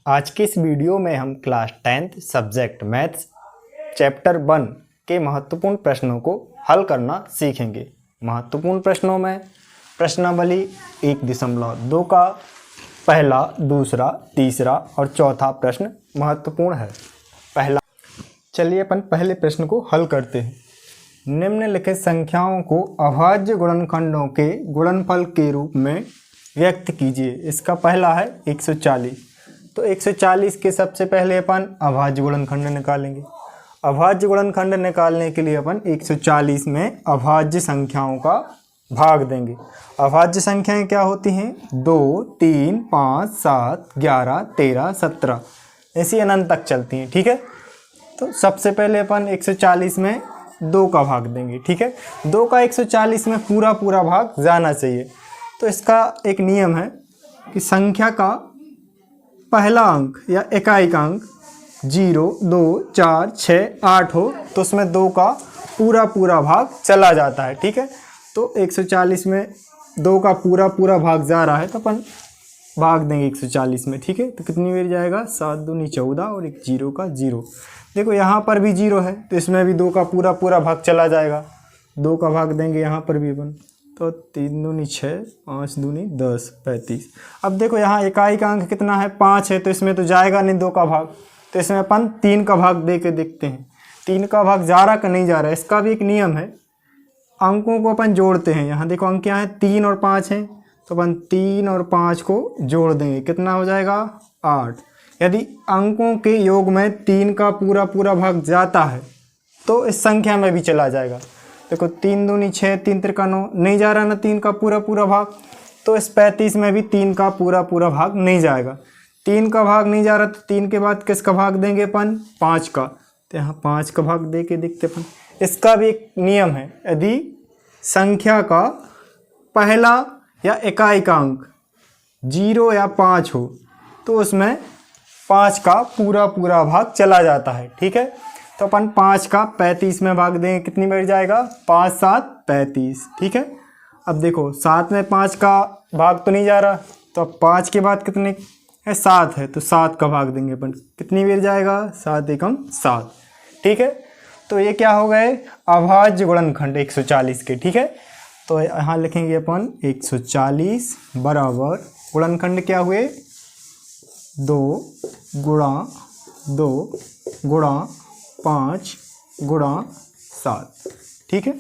आज के इस वीडियो में हम class 10th subject maths chapter 1 के महत्वपूर्ण प्रश्नों को हल करना सीखेंगे। महत्वपूर्ण प्रश्नों में प्रश्नावली 1.2 का पहला, दूसरा, तीसरा और चौथा प्रश्न महत्वपूर्ण है। चलिए अपन पहले प्रश्न को हल करते हैं। निम्नलिखित संख्याओं को अभाज्य गुणनखंडों के गुणनफल के रूप में व्यक्त कीजिए। इसका पहला है 140। तो 140 के सबसे पहले अपन अभाज्य गुणनखंड निकालेंगे। अभाज्य गुणनखंड निकालने के लिए अपन 140 में अभाज्य संख्याओं का भाग देंगे। अभाज्य संख्याएं क्या होती हैं? 2, 3, 5, 7, 11, 13, 17 ऐसी अनंत तक चलती हैं। ठीक है, तो सबसे पहले अपन 140 में 2 का भाग देंगे। ठीक है, 2 का 140 में पूरा भाग जाना चाहिए। तो इसका एक नियम है कि संख्या का पहला अंक या इकाई अंक 0, 2, 4, 6, 8 हो तो उसमें 2 का पूरा भाग चला जाता है। ठीक है, तो 140 में 2 का पूरा भाग जा रहा है तो अपन भाग देंगे 140 में। ठीक है, तो कितनी बार जाएगा? 7 दूनी 14 और एक 0 का 0। देखो यहाँ पर भी 0 है तो इसमें भी 2 का पूरा भाग चला जाएगा। 2 का भाग देंगे यहाँ पर भी अपन, तो 3 दूनी 6, 5 दूनी 10, 35। अब देखो यहाँ इकाई का अंक कितना है? 5 है, तो इसमें तो जाएगा नहीं 2 का भाग, तो इसमें अपन 3 का भाग दे के देखते हैं 3 का भाग जा रहा कि नहीं जा रहा है। इसका भी एक नियम है, अंकों को अपन जोड़ते हैं। यहाँ देखो अंक क्या है? 3 और 5 हैं, तो अपन 3 और 5 को जोड़ देंगे, कितना हो जाएगा? 8। यदि अंकों के योग में 3 का पूरा भाग जाता है तो इस संख्या में भी चला जाएगा। देखो 3 दूनी 6, 3 त्रिका 9, नहीं जा रहा ना 3 का पूरा भाग, तो इस 35 में भी 3 का पूरा भाग नहीं जाएगा। 3 का भाग नहीं जा रहा तो 3 के बाद किसका भाग देंगे अपन? 5 का, तो यहाँ 5 का भाग दे के देखते अपन। इसका भी एक नियम है, यदि संख्या का पहला या इकाई का अंक 0 या 5 हो तो उसमें 5 का पूरा भाग चला जाता है। ठीक है, तो अपन 5 का 35 में भाग देंगे, कितनी बार जाएगा? 5, 7, 35। ठीक है, अब देखो 7 में 5 का भाग तो नहीं जा रहा, तो अब 5 के बाद कितने है? 7 है, तो 7 का भाग देंगे अपन, कितनी बार जाएगा? 7 एकम 7। ठीक है, तो ये क्या हो गए? अभाज्य गुणनखंड 140 के। ठीक है, तो यहाँ लिखेंगे अपन 140 बराबर गुणनखंड क्या हुए? 2 गुणा 2 गुणा 5 गुणा 7। ठीक है,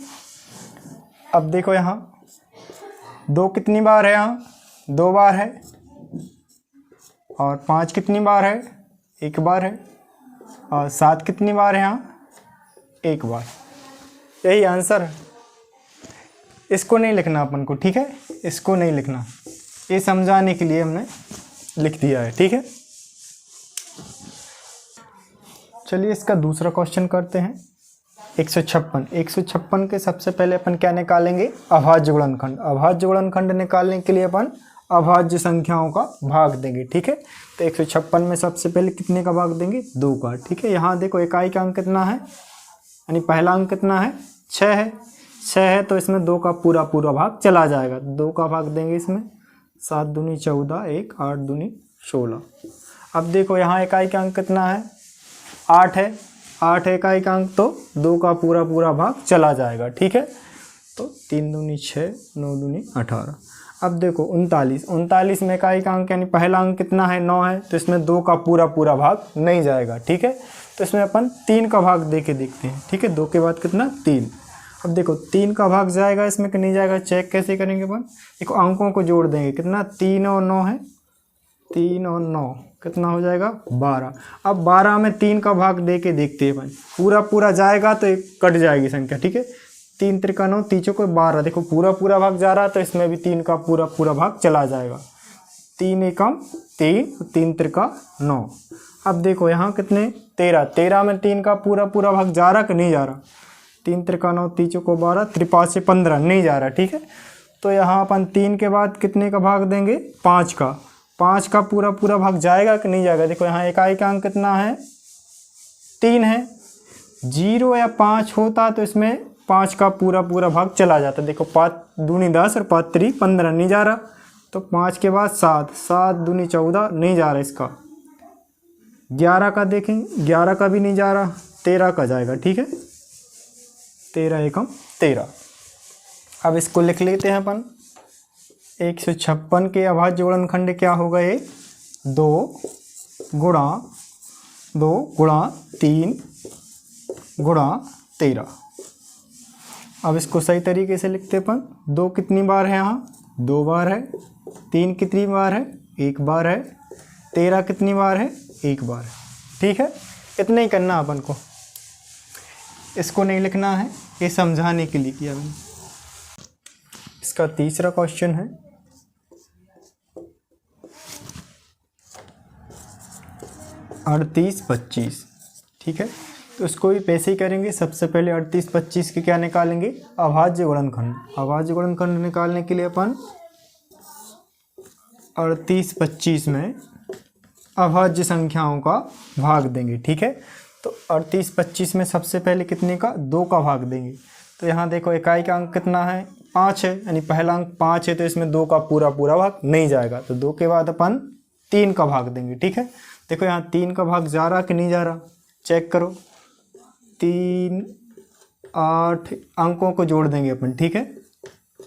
अब देखो यहाँ 2 कितनी बार है? यहाँ 2 बार है, और 5 कितनी बार है? 1 बार है, और 7 कितनी बार है? यहाँ 1 बार। यही आंसर है। इसको नहीं लिखना अपन को। ठीक है, इसको नहीं लिखना, ये समझाने के लिए हमने लिख दिया है। ठीक है, चलिए इसका दूसरा क्वेश्चन करते हैं। 156 के सबसे पहले अपन क्या निकालेंगे? अभाज्य गुणनखंड। अभाज्य गुणनखंड निकालने के लिए अपन अभाज्य संख्याओं का भाग देंगे। ठीक है, तो 156 में सबसे पहले कितने का भाग देंगे? 2 का। ठीक है, यहाँ देखो इकाई का अंक कितना है, यानी पहला अंक कितना है? 6 है। 6 है तो इसमें 2 का पूरा भाग चला जाएगा। 2 का भाग देंगे इसमें, 7 दूनी 14, 1, 8 दूनी 16। अब देखो यहाँ इकाई का अंक कितना है? 8 है। 8 इकाई का अंक, तो 2 का पूरा भाग चला जाएगा। ठीक है, तो 3 दूनी 6, 9 दूनी 18। अब देखो 39 में इकाई का अंक यानी पहला अंक कितना है? 9 है, तो इसमें 2 का पूरा भाग नहीं जाएगा। ठीक है, तो इसमें अपन 3 का भाग दे के देखते हैं। ठीक है, 2 के बाद कितना? 3। अब देखो 3 का भाग जाएगा इसमें कि नहीं जाएगा? चेक कैसे करेंगे अपन? देखो अंकों को जोड़ देंगे, कितना? 3 और 9 है, 3 और 9 कितना हो जाएगा? 12। अब 12 में 3 का भाग दे के देखते हैं अपन, पूरा जाएगा तो एक कट जाएगी संख्या। ठीक है, 3 त्रिका 9, 3 चौको 12। देखो पूरा भाग जा रहा तो इसमें भी 3 का पूरा भाग चला जाएगा। 3 एकम 3, 3 त्रिका 9। अब देखो यहाँ कितने? 13 में 3 का पूरा भाग जा रहा कि नहीं जा रहा? 3 त्रिका 9, 3 चौको 12, 3 से 15 नहीं जा रहा। ठीक है, तो यहाँ अपन 3 के बाद कितने का भाग देंगे? 5 का। 5 का पूरा भाग जाएगा कि नहीं जाएगा? देखो यहाँ इकाई का अंक कितना है? 3 है। 0 या 5 होता तो इसमें 5 का पूरा भाग चला जाता। देखो 5 दूनी 10 और 5 3 15 नहीं जा रहा, तो 5 के बाद 7, 7 दूनी 14 नहीं जा रहा इसका, 11 का देखें, 11 का भी नहीं जा रहा, 13 का जाएगा, ठीक है, 13 एकम 13। अब इसको लिख लेते हैं अपन। 156 के अभाज्य गुणनखंड क्या होगा, ये 2 गुणा 3 गुणा 13। अब इसको सही तरीके से लिखते अपन। 2 कितनी बार है यहाँ, 2 बार है। 3 कितनी बार है, 1 बार है। 13 कितनी बार है, 1 बार है, ठीक है। इतना ही करना अपन को, इसको नहीं लिखना है, ये समझाने के लिए किया मैंने। इसका तीसरा क्वेश्चन है, 38 25, ठीक है। तो इसको भी पैसे ही करेंगे। सबसे पहले 38 25 के क्या निकालेंगे, अभाज्य गुणनखंड। अभाज्य गुणनखंड निकालने के लिए अपन 38 25 में अभाज्य संख्याओं का भाग देंगे, ठीक है। तो 38 25 में सबसे पहले कितने का, 2 का भाग देंगे। तो यहाँ देखो इकाई का अंक कितना है, 5 है, यानी पहला अंक 5 है, तो इसमें 2 का पूरा भाग नहीं जाएगा। तो 2 के बाद अपन 3 का भाग देंगे, ठीक है। देखो यहाँ 3 का भाग जा रहा कि नहीं जा रहा, चेक करो। 3 8 अंकों को जोड़ देंगे अपन, ठीक है,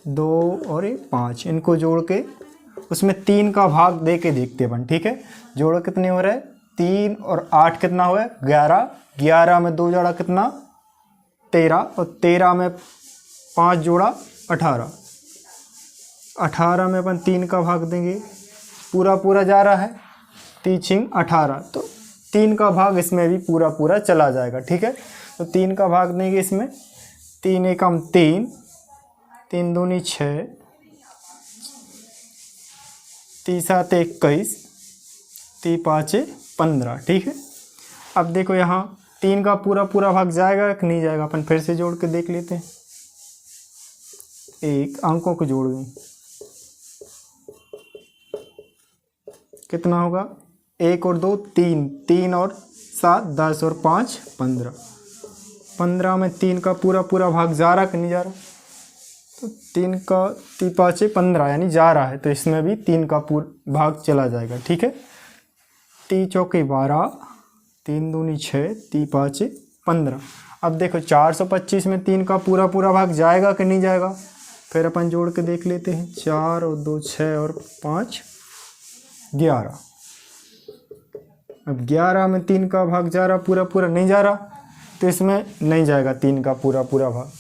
2 और 5, इनको जोड़ के उसमें 3 का भाग दे के देखते अपन, ठीक है। जोड़ कितने हो रहे हैं, 3 और 8 कितना हुआ है, 11। 11 में 2 जोड़ा कितना, 13, और 13 में 5 जोड़ा 18। 18 में अपन 3 का भाग देंगे, पूरा जा रहा है, 3 18, तो 3 का भाग इसमें भी पूरा चला जाएगा, ठीक है। तो 3 का भाग देंगे इसमें, 3 एकम 3, 3 दूनी 6, 3 7 21, 3 5 15, ठीक है। अब देखो यहाँ 3 का पूरा भाग जाएगा कि नहीं जाएगा, अपन फिर से जोड़ के देख लेते हैं। एक अंकों को जोड़ दें, कितना होगा, 1 और 2 3, 3 और 7 10 और 5 15। 15 में 3 का पूरा भाग जा रहा कि नहीं जा रहा, तो 3 का 3 5 15, यानी जा रहा है, तो इसमें भी 3 का पूरा भाग चला जाएगा, ठीक है। 3 चौके 12, 3 दूनी 6, 3 5 15। अब देखो 425 में 3 का पूरा भाग जाएगा कि नहीं जाएगा, फिर अपन जोड़ के देख लेते हैं। 4 और 2 6 और 5 11। अब 11 में 3 का भाग जा रहा, पूरा नहीं जा रहा, तो इसमें नहीं जाएगा 3 का पूरा भाग।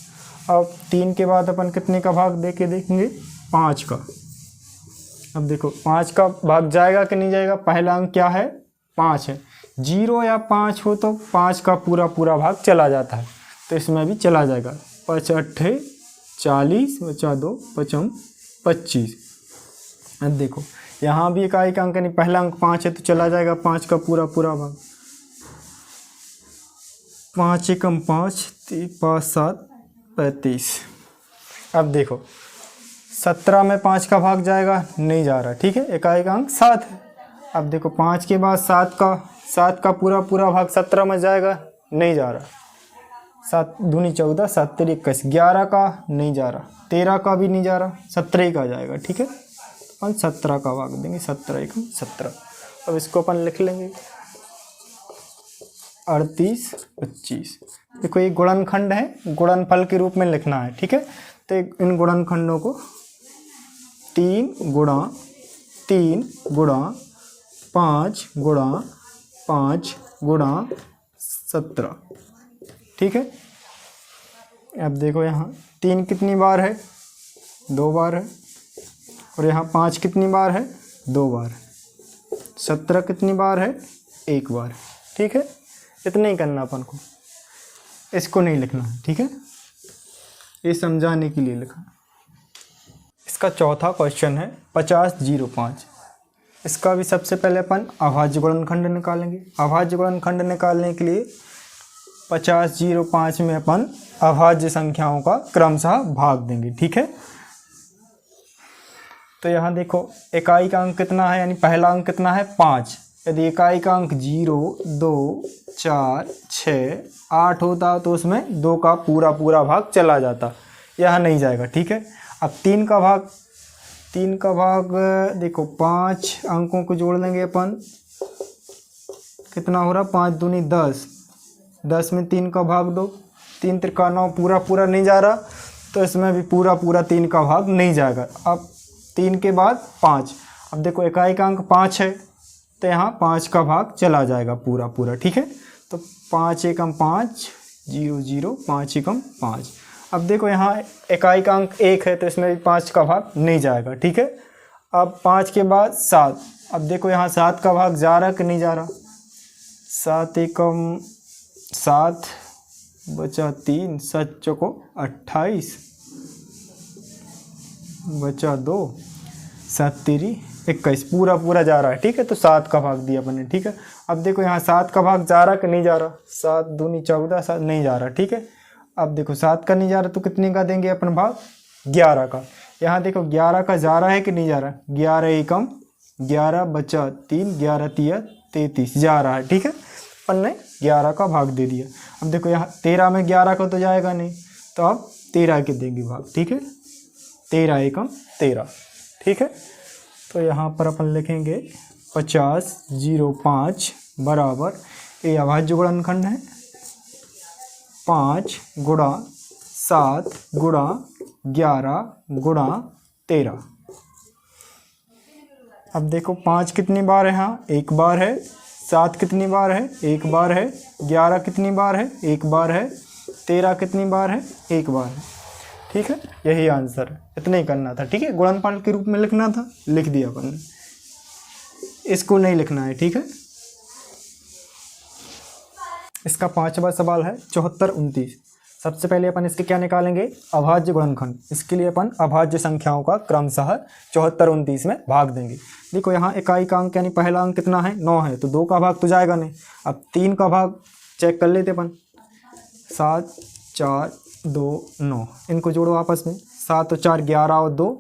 अब 3 के बाद अपन कितने का भाग दे के देखेंगे, 5 का। अब देखो 5 का भाग जाएगा कि नहीं जाएगा, पहला अंक क्या है, 5 है। 0 या 5 हो तो 5 का पूरा भाग चला जाता है, तो इसमें भी चला जाएगा। 5 8 40, बचा 2 5 25। अब देखो यहाँ भी इकाई का अंक, यानी पहला अंक 5 है, तो चला जाएगा 5 का पूरा भाग। 5 एकम 5, 5 7 35। अब देखो 17 में 5 का भाग जाएगा, नहीं जा रहा, ठीक है, इकाई का अंक 7 है। अब देखो 5 के बाद 7 का पूरा भाग 17 में जाएगा, नहीं जा रहा। 7 दूनी 14, 7 तेरी 21। 11 का नहीं जा रहा, 13 का भी नहीं जा रहा, 17 का जाएगा, ठीक है। अपन 17 का भाग देंगे, 17 एकम 17। अब इसको अपन लिख लेंगे 38 25। देखो ये गुणनखंड है, गुणनफल के रूप में लिखना है, ठीक है। तो इन गुणनखंडों को 3 गुणा 3 गुणा 5 गुणा 5 गुणा 17, ठीक है। अब देखो यहाँ 3 कितनी बार है, 2 बार है, और यहाँ 5 कितनी बार है, 2 बार है। 17 कितनी बार है, 1 बार, ठीक है। इतना ही करना अपन को, इसको नहीं लिखना है, ठीक है, ये समझाने के लिए लिखा। इसका चौथा क्वेश्चन है 50 05। इसका भी सबसे पहले अपन अभाज्य गुणनखंड निकालेंगे। अभाज्य गुणनखंड निकालने के लिए 50 05 में अपन अभाज्य संख्याओं का क्रमशः भाग देंगे, ठीक है। तो यहाँ देखो इकाई का अंक कितना है, यानी पहला अंक कितना है, 5। यदि इकाई का अंक 0 2 4 6 8 होता तो उसमें 2 का पूरा भाग चला जाता, यहाँ नहीं जाएगा, ठीक है। अब 3 का भाग देखो 5 अंकों को जोड़ लेंगे अपन, कितना हो रहा, 5 दूनी 10, 10 में 3 का भाग दो, 3 त्रिका 9, पूरा पूरा नहीं जा रहा तो इसमें भी पूरा पूरा 3 का भाग नहीं जाएगा। अब 3 के बाद 5, अब देखो इकाई का अंक 5 है तो यहाँ 5 का भाग चला जाएगा पूरा पूरा, ठीक है। तो 5 एकम 5, 0 0, 5 एकम 5। अब देखो यहाँ इकाई का अंक 1 है तो इसमें भी 5 का भाग नहीं जाएगा, ठीक है। अब 5 के बाद 7, अब देखो यहाँ 7 का भाग जा रहा कि नहीं जा रहा, 7 एकम 7, बचा 3, 7 चौको 28, बचा 2, 7 तेरी 21, पूरा पूरा जा रहा है, ठीक है। तो 7 का भाग दिया अपने, ठीक है। अब देखो यहाँ 7 का भाग जा रहा कि नहीं जा रहा, 7 दूनी 14, 7 नहीं जा रहा, ठीक है। अब देखो 7 का नहीं जा रहा तो कितने का देंगे अपन भाग, 11 का। यहाँ देखो 11 का जा रहा है कि नहीं जा रहा, 11 एकम 11, बचा 3, 11 तिया 33 जा रहा है, ठीक है। अपन ने 11 का भाग दे दिया। अब देखो यहाँ 13 में 11 का तो जाएगा नहीं, तो अब 13 के देंगे भाग, ठीक है। 13 एकम 13, ठीक है। तो यहाँ पर अपन लिखेंगे 50 0 5 बराबर, ये अभाज्य गुणनखंड है, 5 गुणा 7 गुणा 11 गुणा 13। अब देखो 5 कितनी बार है, यहाँ 1 बार है, 7 कितनी बार है, 1 बार है, 11 कितनी बार है, 1 बार है, 13 कितनी बार है, 1 बार है, ठीक है। यही आंसर है, इतना ही करना था, ठीक है। गुणनफल के रूप में लिखना था, लिख दिया अपन ने, इसको नहीं लिखना है, ठीक है। इसका 5वां सवाल है 74 29। सबसे पहले अपन इसके क्या निकालेंगे, अभाज्य गुणनखंड। इसके लिए अपन अभाज्य संख्याओं का क्रमशः 74 29 में भाग देंगे। देखो यहाँ इकाई का अंक यानी पहला अंक कितना है, 9 है, तो 2 का भाग तो जाएगा नहीं। अब 3 का भाग चेक कर लेते अपन, 7 4 2 9, इनको जोड़ो आपस में, 7 और 4 11 और 2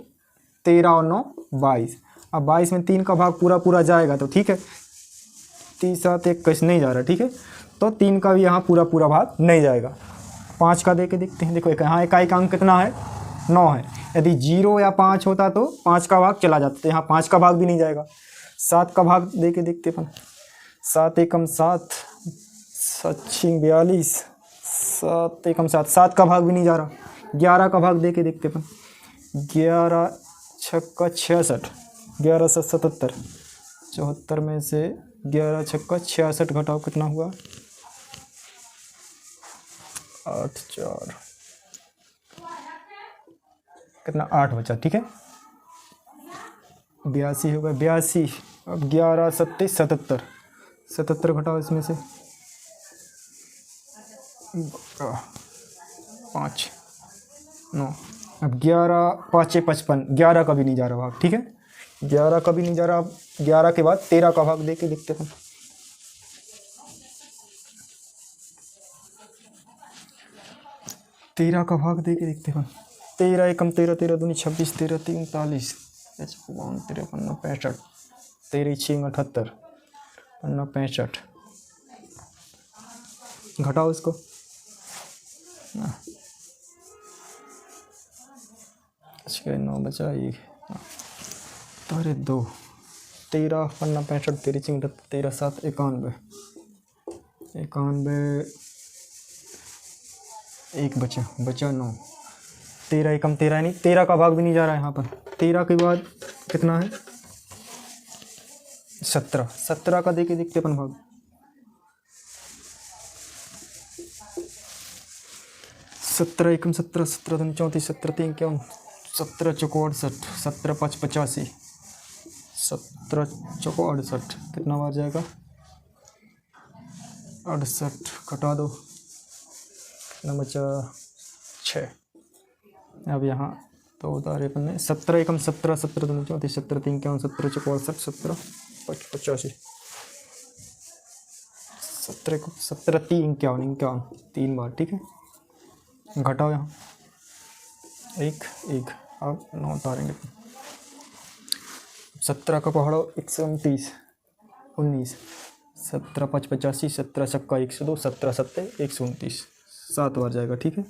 13 और 9 22। अब 22 में 3 का भाग पूरा पूरा जाएगा तो ठीक है, 30 7 21 नहीं जा रहा, ठीक है। तो 3 का भी यहाँ पूरा पूरा भाग नहीं जाएगा। 5 का दे के देखते हैं। देखो यहाँ इकाई का अंक कितना है, 9 है। यदि 0 या 5 होता तो 5 का भाग चला जाता, तो यहाँ 5 का भाग भी नहीं जाएगा। 7 का भाग दे के देखते अपन, 7 एकम 7, 7 6 42, 7 एकम 7, 7 का भाग भी नहीं जा रहा। 11 का भाग दे के देखते अपन, 11 छक्का 66, 11 7 77, 74 में से 11 छक्का 66 घटाओ कितना हुआ, 8 4 कितना 8 बचा, ठीक है। 82 होगा, 82। अब 11 27 77, 77 घटाओ इसमें से 5 9। अब 11 5 55, 11 का भी नहीं जा रहा भाग, ठीक है। 11 का भी नहीं जा रहा। अब 11 के बाद 13 का भाग दे के देखते हैं। 13 का भाग दे के देखते हैं। 13 एकम 13, 13 दूनी 26, 13 3 39, 53 53 65, 13 6 78, 65। घटाओ इसको, अच्छा 9 बचा 1, अरे 2, 13 पन्ना 65, 13 6 13 7 91, 1 बचा 9। 13 एकम 13 नहीं, 13 का भाग भी नहीं जा रहा है यहाँ पर। 13 के बाद कितना है, 17, 17 का देके देखते अपन भाग। 17 एकम 17, 17 दूनी 34, 17 3 51, 17 चौको 68, 17 5 85, 17 चौको 68 कितना बार जाएगा, 68 घटा दो, कितना बचा 6। अब यहाँ तो उतारे अपन ने 17 एकम 17, 17 दूनी 34, 17 3 51, 17 चौको 68, 17 5 85, 17 3 51 3 बार, ठीक है। घटाओ यहाँ 1 1। अब 9 उतारेंगे। 17 का पहाड़ो 129, 19, 17 5 85, 17 छक्का 102, 17 7 129, 7 बार जाएगा, ठीक है।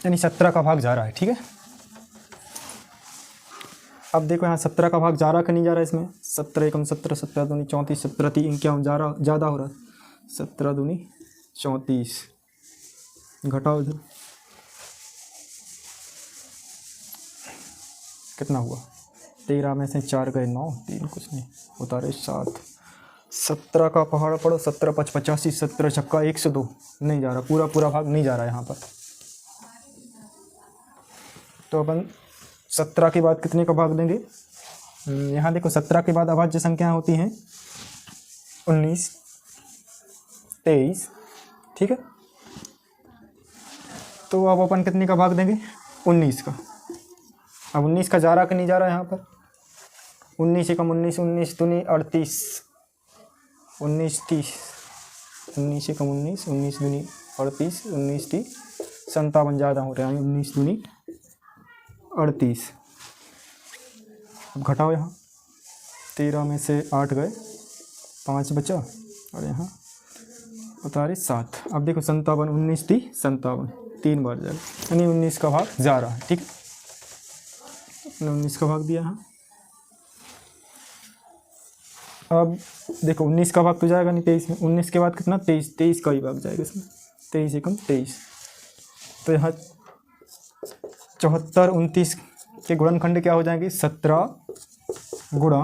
यानी 17 का भाग जा रहा है, ठीक है। अब देखो यहाँ 17 का भाग जा रहा कि नहीं जा रहा है इसमें, 17 एकम 17, 17 दूनी 34, 17 तीन क्या जा रहा ज़्यादा हो रहा है, 17 दूनी 34, घटाओ इधर कितना हुआ, 13 में से 4 गए 9, 3 कुछ नहीं होता रहे 7, 17 का पहाड़ पड़ो, 17 5 85, 17 छक्का 102, नहीं जा रहा, पूरा पूरा भाग नहीं जा रहा है यहाँ पर। तो अपन 17 के बाद कितने का भाग देंगे, यहाँ देखो 17 के बाद अभाज्य संख्या होती हैं 19, 23, ठीक है। तो अब अपन कितने का भाग देंगे, 19 का। अब 19 का जा रहा कि नहीं जा रहा है यहाँ पर, 19 एकम 19, 19 दूनी 38, 19 30, 19 एकम 19, 19 दूनी 38, 19 30 57 ज़्यादा हो रहे हैं, 19 दूनी 38। अब घटाओ यहाँ, 13 में से 8 गए 5 बचा और यहाँ बता रहे 7। अब देखो 57, 19 थी 57, 3 बार जाएगा, यानी 19 का भाग जा रहा है, ठीक है। 19 का भाग दिया यहाँ। अब देखो 19 का भाग तो जाएगा नहीं 23 में, 19 के बाद कितना 23, 23 का ही भाग जाएगा इसमें, 23 एकम 23। तो यहाँ 74 29 के गुणनखंड क्या हो जाएंगे, 17 गुणा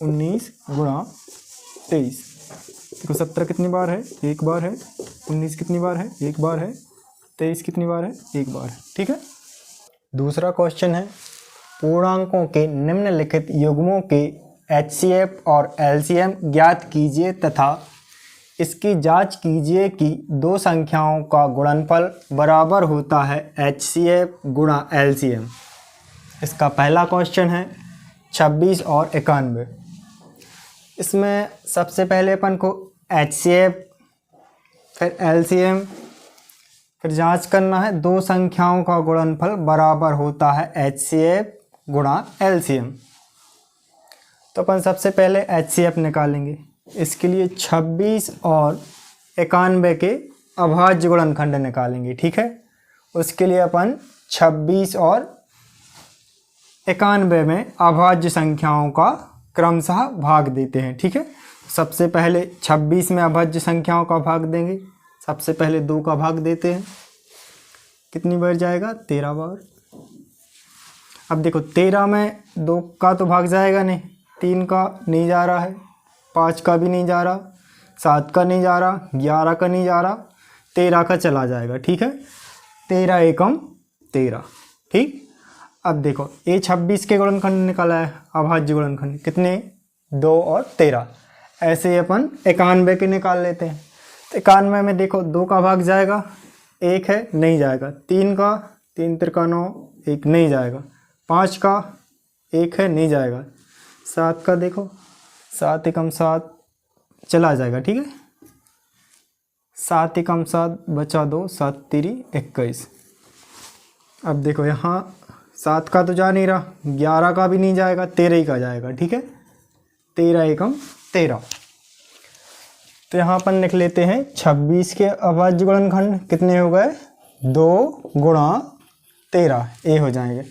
19 गुणा 23। देखो 17 कितनी बार है, एक बार है, 19 कितनी बार है, एक बार है, 23 कितनी बार है, एक बार है, ठीक है। दूसरा क्वेश्चन है, पूर्णांकों के निम्नलिखित युग्मों के HCF और LCM ज्ञात कीजिए तथा इसकी जांच कीजिए कि दो संख्याओं का गुणनफल बराबर होता है HCF गुणा LCM। इसका पहला क्वेश्चन है 26 और 91। इसमें सबसे पहले अपन को HCF फिर LCM फिर जांच करना है, दो संख्याओं का गुणनफल बराबर होता है HCF गुणा LCM। तो अपन सबसे पहले HCF निकालेंगे। इसके लिए 26 और 91 के अभाज्य गुणनखंड निकालेंगे, ठीक है। उसके लिए अपन 26 और 91 में अभाज्य संख्याओं का क्रमशः भाग देते हैं, ठीक है। सबसे पहले 26 में अभाज्य संख्याओं का भाग देंगे। सबसे पहले 2 का भाग देते हैं, कितनी बार जाएगा, 13 बार। अब देखो 13 में 2 का तो भाग जाएगा नहीं, 3 का नहीं जा रहा है, 5 का भी नहीं जा रहा, 7 का नहीं जा रहा, 11 का नहीं जा रहा, 13 का चला जाएगा, ठीक है। 13 एकम 13, ठीक। अब देखो ये 26 के गुणनखंड निकाला है, अभाज्य गुणनखंड कितने, 2 और 13। ऐसे ही अपन 91 के निकाल लेते हैं। तो 91 में देखो 2 का भाग जाएगा, 1 है नहीं जाएगा, 3 का 3 तिरका 9, 1 नहीं जाएगा, 5 का 1 है नहीं जाएगा, 7 का देखो 7 एकम 7 चला जाएगा, ठीक है। 7 एकम 7 बचा 2, 7 तिरी 21। अब देखो यहाँ 7 का तो जा नहीं रहा, 11 का भी नहीं जाएगा, 13 ही का जाएगा, ठीक है। 13 एकम 13। तो यहाँ अपन लिख लेते हैं 26 के अभाज्य गुणनखंड कितने हो गए, 2 गुणा 13 ये हो जाएंगे,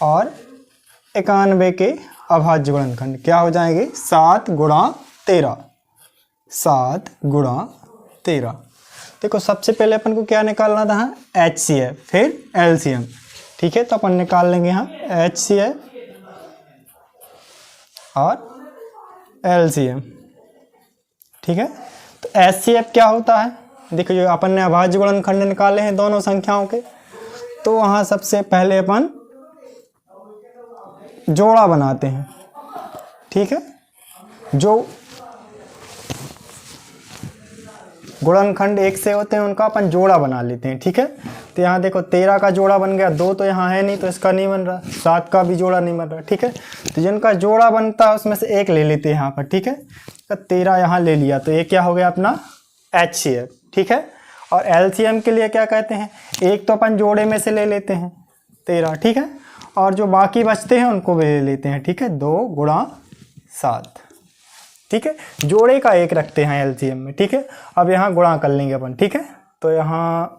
और 91 के अभाज्य गुणनखंड क्या हो जाएंगे, 7 गुणा 13, 7 गुणा 13। देखो सबसे पहले अपन को क्या निकालना था, HCF फिर LCM, ठीक है। तो अपन निकाल लेंगे यहाँ HCF और LCM, ठीक है। तो HCF क्या होता है, देखो जो अपन ने अभाज्य गुणनखंड निकाले हैं दोनों संख्याओं के, तो वहाँ सबसे पहले अपन जोड़ा बनाते हैं, ठीक है। जो गुणनखंड एक से होते हैं उनका अपन जोड़ा बना लेते हैं, ठीक है। तो यहाँ देखो 13 का जोड़ा बन गया, 2 तो यहाँ है नहीं तो इसका नहीं बन रहा, 7 का भी जोड़ा नहीं बन रहा, ठीक है। तो जिनका जोड़ा बनता है उसमें से एक ले लेते हैं यहाँ पर, ठीक है। तो 13 यहाँ ले लिया, तो ये क्या हो गया अपना HCF, ठीक है। और LCM के लिए क्या कहते हैं, एक तो अपन जोड़े में से ले लेते हैं 13, ठीक है, और जो बाकी बचते हैं उनको भी ले लेते हैं, ठीक है। 2 गुणा 7, ठीक है। जोड़े का एक रखते हैं LCM में, ठीक है। अब यहाँ गुणा कर लेंगे अपन, ठीक है। तो यहाँ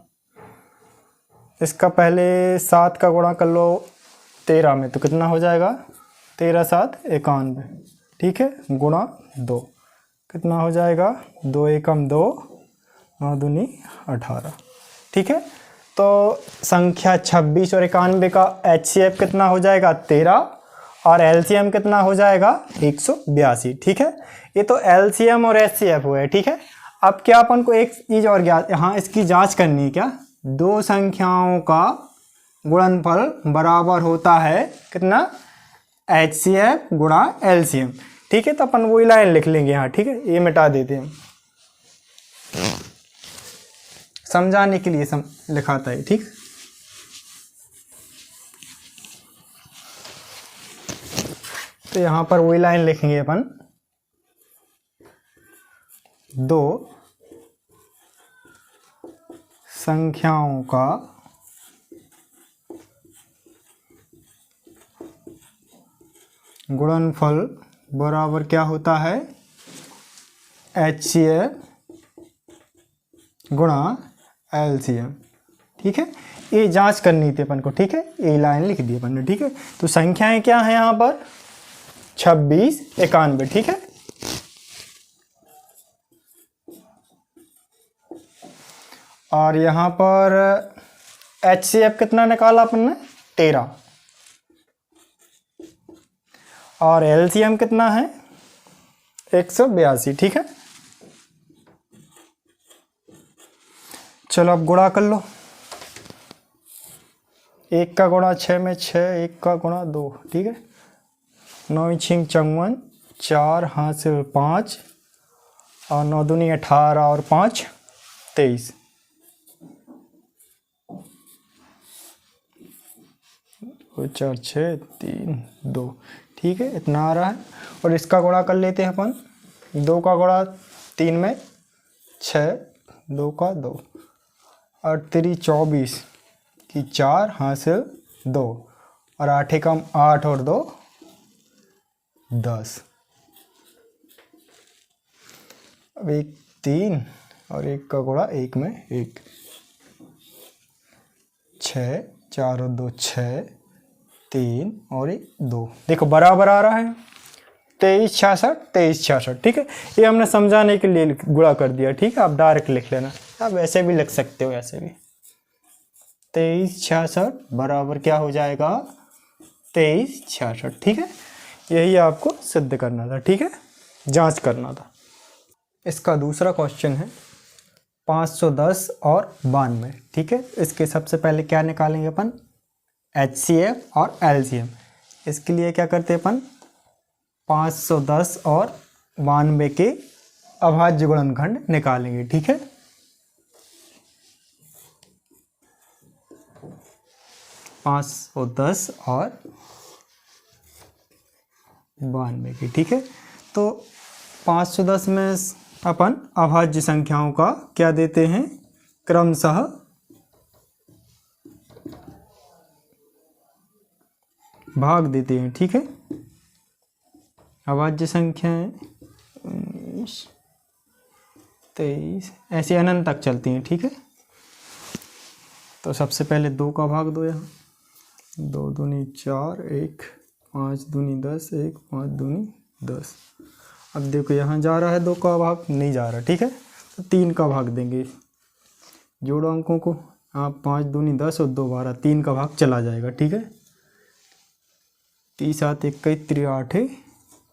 इसका पहले 7 का गुणा कर लो 13 में, तो कितना हो जाएगा 13 7 91, ठीक है, गुणा 2, कितना हो जाएगा 2 एकम 2, 9 दूनी 18, ठीक है। तो संख्या 26 और 91 का HCF कितना हो जाएगा 13 और LCM कितना हो जाएगा 182, ठीक है। ये तो LCM और HCF हुए, ठीक है। अब क्या अपन को एक चीज और ज्ञात, यहाँ इसकी जांच करनी है, क्या दो संख्याओं का गुणनफल बराबर होता है कितना HCF गुणा LCM, ठीक है। तो अपन वही लाइन लिख लेंगे यहाँ, ठीक है, ये मिटा देते हैं, समझाने के लिए लिखा था, ठीक। तो यहाँ पर वही लाइन लिखेंगे अपन, दो संख्याओं का गुणनफल बराबर क्या होता है HCF गुणा LCM, ठीक है। ये जांच करनी थी अपन को, ठीक है, ये लाइन लिख दी अपन ने, ठीक है। तो संख्याएं क्या है यहाँ पर 26 91, ठीक है। और यहाँ पर HCF कितना निकाला अपन ने 13 और LCM कितना है 182, ठीक है। चलो अब गुणा कर लो, 1 का गुणा 6 में 6, 1 का गुणा 2, ठीक है। 9 6 54, 4 हाथ से 5 और 9 दूनी 18 और 5 23, 4 6 3 2, ठीक है, इतना आ रहा है। और इसका गुणा कर लेते हैं अपन, 2 का गुणा 3 में 6, 2 का 2 और 3 24 की 4 हासिल 2 और 8 एकम 8 और 2 10। अब 1 3 और 1 का गुणा 1 में 1, 6 4 और 2 6, 3 और 1 2, देखो बराबर आ रहा है 23 66 23 66, ठीक है। ये हमने समझाने के लिए गुणा कर दिया, ठीक है। आप डायरेक्ट लिख लेना, आप वैसे भी लिख सकते हो, ऐसे भी 23 66 बराबर क्या हो जाएगा 23 66, ठीक है। यही आपको सिद्ध करना था, ठीक है, जांच करना था। इसका दूसरा क्वेश्चन है 510 और 92, ठीक है। इसके सबसे पहले क्या निकालेंगे अपन HCF और LCM। इसके लिए क्या करते हैं अपन 510 और 92 के अभाज्य गुणनखंड निकालेंगे, ठीक है। पाँच सौ 10 और 92 की, ठीक है। तो 510 में अपन अभाज्य संख्याओं का क्या देते हैं क्रमशः भाग देते हैं, ठीक है। अभाज्य संख्याएं 19 23 ऐसे अनंत तक चलती हैं, ठीक है। तो सबसे पहले 2 का भाग दो, यहाँ 2 दूनी 4, 1 5 दूनी 10, 1 5 दूनी 10। अब देखो यहाँ जा रहा है 2 का भाग, नहीं जा रहा, ठीक है। तो 3 का भाग देंगे, जोड़ो अंकों को, आप 5 दूनी 10 और 2 12, 3 का भाग चला जाएगा, ठीक है। 3 7 21 3 8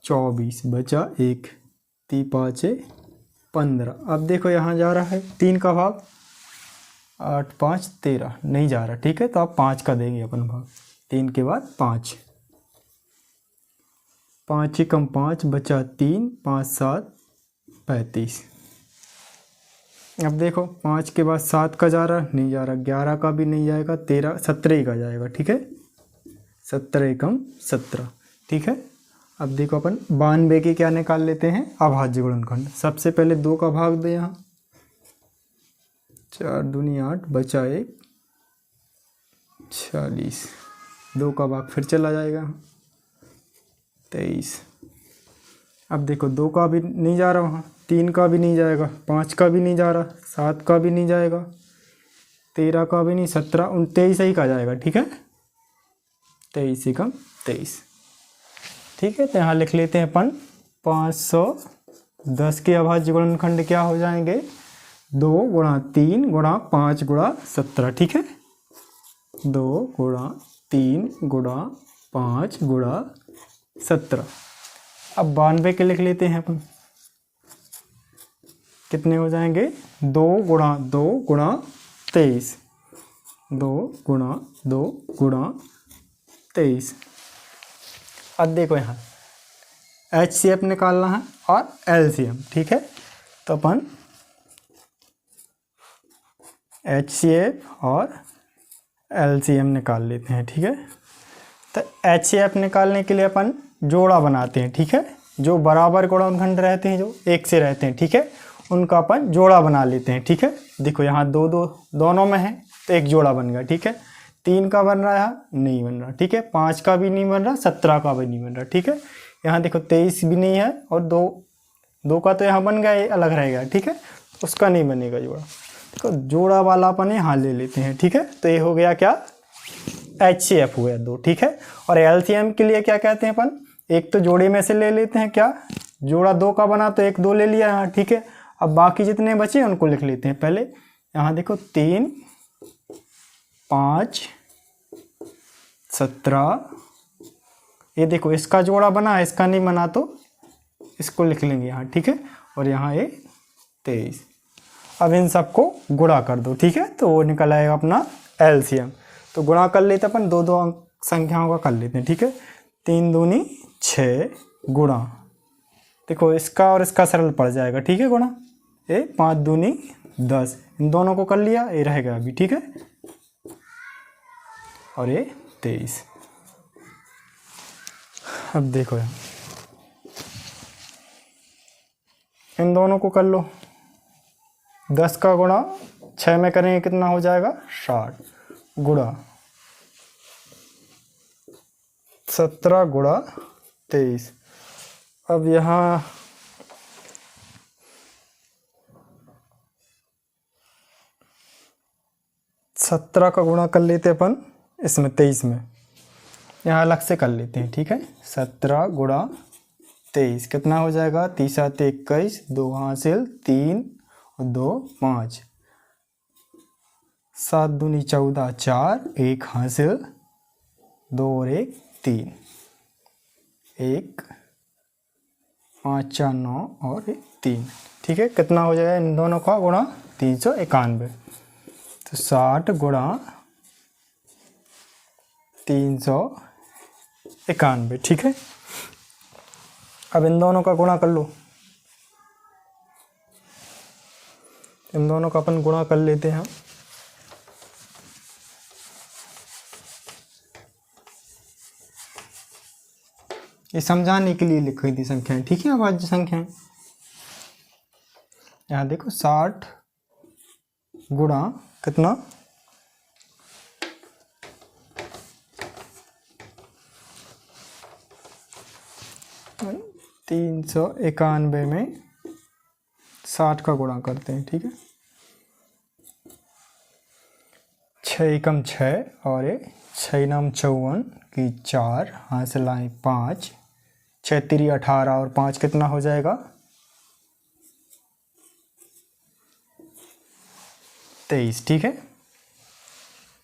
24 बचा 1, 3 5 15। अब देखो यहाँ जा रहा है 3 का भाग, 8 5 13, नहीं जा रहा, ठीक है। तो आप 5 का देंगे अपन भाग, 3 के बाद 5, 5 एकम 5 बचा 3, 5 7 35। अब देखो 5 के बाद 7 का जा रहा, नहीं जा रहा, 11 का भी नहीं जाएगा, 13 17 का जाएगा, ठीक है। 17 एकम 17, ठीक है। अब देखो अपन 92 के क्या निकाल लेते हैं अभाज्य गुणनखंड। सबसे पहले 2 का भाग दे, यहाँ 4 दूनी 8 बचा 1 46, 2 का भाग फिर चला जाएगा 23। अब देखो 2 का भी नहीं जा रहा वहाँ, 3 का भी नहीं जाएगा, 5 का भी नहीं जा रहा, 7 का भी नहीं जाएगा, 13 का भी नहीं, 17 29 ही का जाएगा, ठीक है। 23 एकम 23, ठीक है। तो यहाँ लिख लेते हैं अपन 510 के अभाज्य गुणनखंड क्या हो जाएंगे, 2 गुणा 3 गुणा 5 गुणा 17। ठीक है, 2 गुणा 3 गुणा 5 गुणा 17। अब 92 के लिख लेते हैं अपन, कितने हो जाएंगे, 2 गुणा 2 गुणा 23, 2 गुणा 2 गुणा 23। अब देखो यहाँ HCF निकालना है और LCM। ठीक है, तो अपन HCF और LCM निकाल लेते हैं। ठीक है, तो HCF निकालने के लिए अपन जोड़ा बनाते हैं। ठीक है, जो बराबर गुणनखंड रहते हैं, जो एक से रहते हैं, ठीक है, उनका अपन जोड़ा बना लेते हैं। ठीक है, देखो यहाँ दो दोनों में है तो एक जोड़ा बन गया। ठीक है, 3 का बन रहा है, नहीं बन रहा। ठीक है, 5 का भी नहीं बन रहा, 17 का भी नहीं बन रहा। ठीक है, यहाँ देखो 23 भी नहीं है और 2 का तो यहाँ बन गया, ये अलग रहेगा। ठीक है, उसका नहीं बनेगा जोड़ा। देखो जोड़ा वाला अपन यहाँ ले लेते हैं। ठीक है, तो ये हो गया क्या, HCF हो गया 2। ठीक है, और LCM के लिए क्या कहते हैं अपन, एक तो जोड़े में से ले लेते हैं, क्या जोड़ा 2 का बना तो 1 2 ले लिया यहाँ। ठीक है, अब बाकी जितने बचे उनको लिख लेते हैं। पहले यहाँ देखो 3 5 17, ये देखो इसका जोड़ा बना है, इसका नहीं बना तो इसको लिख लेंगे यहाँ। ठीक है, और यहाँ ये 23। अब इन सबको गुणा कर दो। ठीक है, तो वो निकल आएगा अपना LCM। तो गुणा कर लेते अपन, दो अंक संख्याओं का कर लेते हैं। ठीक है, 3 दूनी 6 गुणा, देखो इसका और इसका सरल पड़ जाएगा। ठीक है, गुणा ये 5 दूनी 10, इन दोनों को कर लिया, ये रहेगा अभी। ठीक है, और ये 23। अब देखो इन दोनों को कर लो, 10 का गुणा 6 में करेंगे कितना हो जाएगा, 60 गुणा 17 गुणा 23। अब यहाँ सत्रह का गुणा कर लेते अपन इसमें 23 में, यहाँ अलग से कर लेते हैं। ठीक है, 17 गुणा 23 कितना हो जाएगा, 30 7 21, 2 हासिल 3 और 2 5, 7 दूनी 14, 4 1 हासिल, 2 और 1 3, 1 5 4 9 और 1 3। ठीक है, कितना हो जाएगा इन दोनों का गुणा, 391। तो 60 गुणा 391। ठीक है, अब इन दोनों का गुणा कर लो, इन दोनों का अपन गुणा कर लेते हैं। ये समझाने के लिए लिखी थी संख्याएं। ठीक है, अभाज्य संख्याएं। यहाँ देखो 60 गुणा कितना, 391 में 60 का गुणा करते हैं। ठीक है, 6 एकम 6 और 6 नाम 54 की 4 हासिल आए 5, 6 3 18 और 5 कितना हो जाएगा, 23। ठीक है,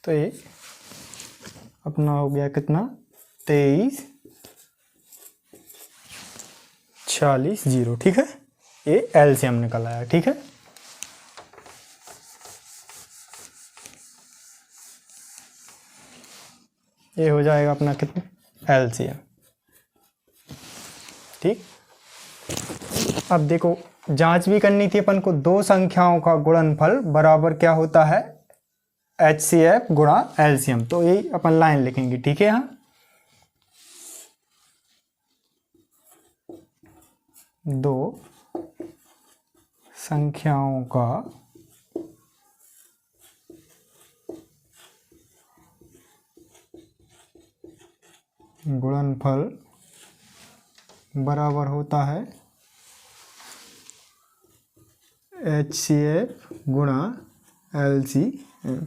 तो ये अपना हो गया कितना, 23 40 0। ठीक है, ये LCM निकल आया। ठीक है, ये हो जाएगा अपना कितना, LCM। ठीक, अब देखो जांच भी करनी थी अपन को, दो संख्याओं का गुणनफल बराबर क्या होता है, HCF गुणा LCM। तो यही अपन लाइन लिखेंगे। ठीक है, यहाँ दो संख्याओं का गुणनफल बराबर होता है HCF गुणा LCM।